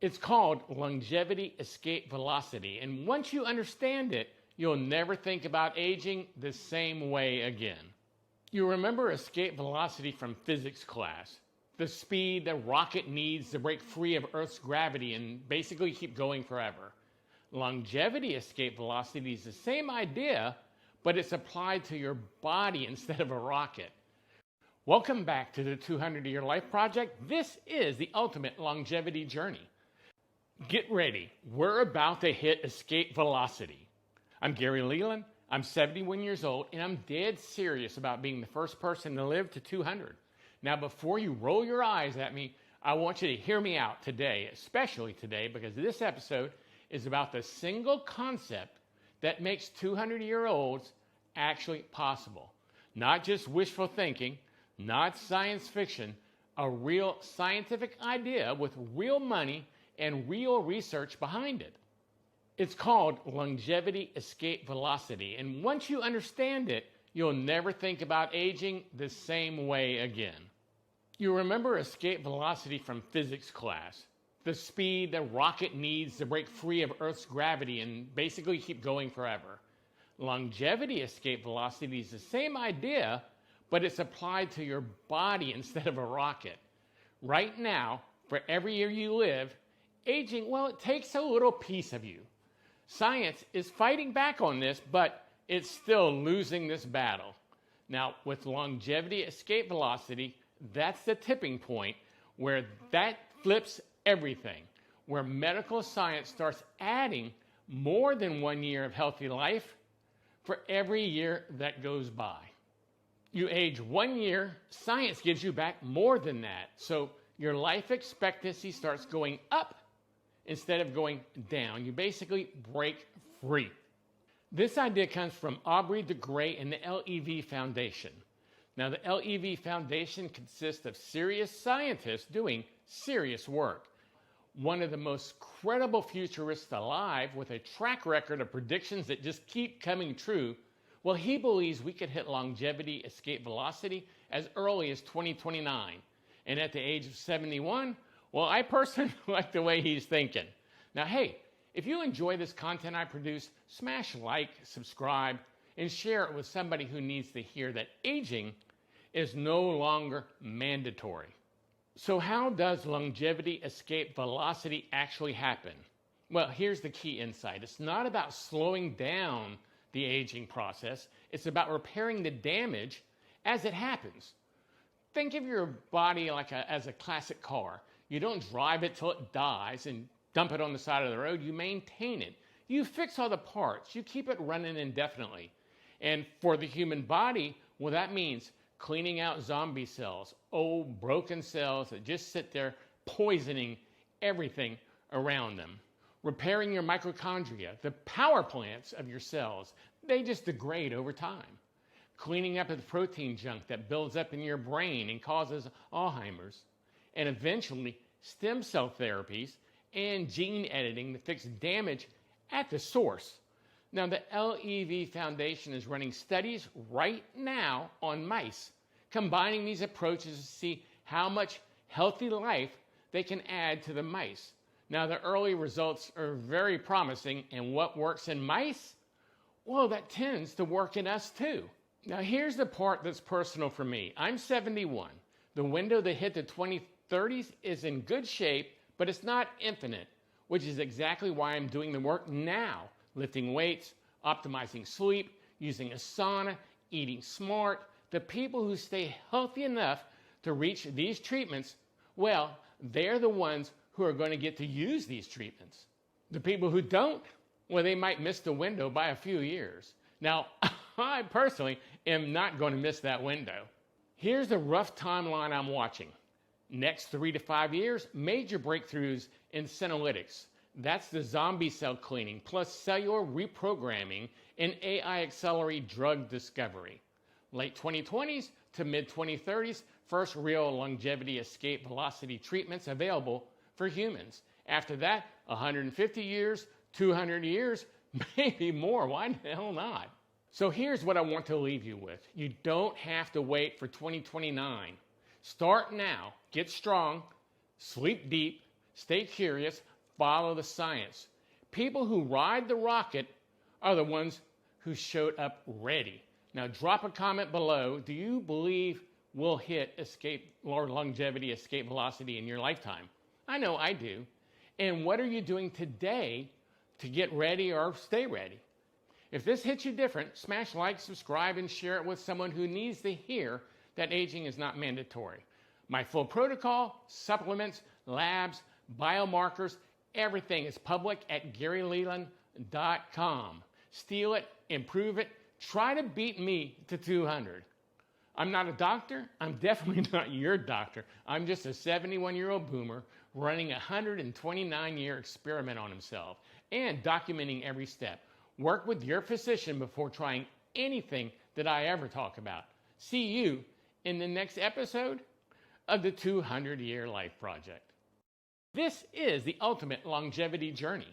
It's called longevity escape velocity, and once you understand it, you'll never think about aging the same way again. You remember escape velocity from physics class, the speed the rocket needs to break free of Earth's gravity and basically keep going forever. Longevity escape velocity is the same idea, but it's applied to your body instead of a rocket. Welcome back to the 200-Year Life Project. This is the ultimate longevity journey. Get ready. We're about to hit escape velocity. I'm Gary Leland. I'm 71 years old, and I'm dead serious about being the first person to live to 200. Now, before you roll your eyes at me, I want you to hear me out today, especially today, because this episode is about the single concept that makes 200-year-olds actually possible. Not just wishful thinking, not science fiction, a real scientific idea with real money and real research behind it. It's called longevity escape velocity, and once you understand it, you'll never think about aging the same way again. You remember escape velocity from physics class, the speed the rocket needs to break free of Earth's gravity and basically keep going forever. Longevity escape velocity is the same idea, but it's applied to your body instead of a rocket. Right now, for every year you live, aging, well, it takes a little piece of you. Science is fighting back on this, but it's still losing this battle. Now, with longevity escape velocity, that's the tipping point where that flips everything, where medical science starts adding more than 1 year of healthy life for every year that goes by. You age 1 year, science gives you back more than that. So your life expectancy starts going up instead of going down. You basically break free. This idea comes from Aubrey de Grey and the LEV Foundation. Now, the LEV Foundation consists of serious scientists doing serious work. One of the most credible futurists alive with a track record of predictions that just keep coming true. Well, he believes we could hit longevity escape velocity as early as 2029. And at the age of 71, well, I personally like the way he's thinking. Now, hey, if you enjoy this content I produce, smash like, subscribe, and share it with somebody who needs to hear that aging is no longer mandatory. So how does longevity escape velocity actually happen? Well, here's the key insight. It's not about slowing down the aging process. It's about repairing the damage as it happens. Think of your body as a classic car. You don't drive it till it dies and dump it on the side of the road. You maintain it. You fix all the parts. You keep it running indefinitely. And for the human body, well, that means cleaning out zombie cells, old broken cells that just sit there poisoning everything around them. Repairing your mitochondria, the power plants of your cells, they just degrade over time. Cleaning up the protein junk that builds up in your brain and causes Alzheimer's. And eventually, stem cell therapies and gene editing to fix damage at the source. Now, the LEV Foundation is running studies right now on mice, combining these approaches to see how much healthy life they can add to the mice. Now, the early results are very promising, and what works in mice? Well, that tends to work in us too. Now, here's the part that's personal for me. I'm 71. The window to hit the 2030s is in good shape, but it's not infinite, which is exactly why I'm doing the work now. Lifting weights, optimizing sleep, using a sauna, eating smart. The people who stay healthy enough to reach these treatments, well, they're the ones who are going to get to use these treatments. The people who don't, well, they might miss the window by a few years. Now, I personally am not going to miss that window. Here's the rough timeline I'm watching. Next 3 to 5 years, major breakthroughs in senolytics. That's the zombie cell cleaning, plus cellular reprogramming and AI accelerated drug discovery. Late 2020s to mid 2030s, first real longevity escape velocity treatments available for humans. After that, 150 years, 200 years, maybe more. Why the hell not? So here's what I want to leave you with. You don't have to wait for 2029. Start now. Get strong, sleep deep, stay curious, follow the science. People who ride the rocket are the ones who showed up ready. Now drop a comment below. Do you believe we'll hit escape or longevity, escape velocity in your lifetime? I know I do. And what are you doing today to get ready or stay ready? If this hits you different, smash like, subscribe, and share it with someone who needs to hear that aging is not mandatory. My full protocol, supplements, labs, biomarkers, everything is public at GaryLeland.com. Steal it, improve it, try to beat me to 200. I'm not a doctor. I'm definitely not your doctor. I'm just a 71-year-old boomer running a 129-year experiment on himself and documenting every step. Work with your physician before trying anything that I ever talk about. See you in the next episode of the 200-Year Life Project. This is the ultimate longevity journey.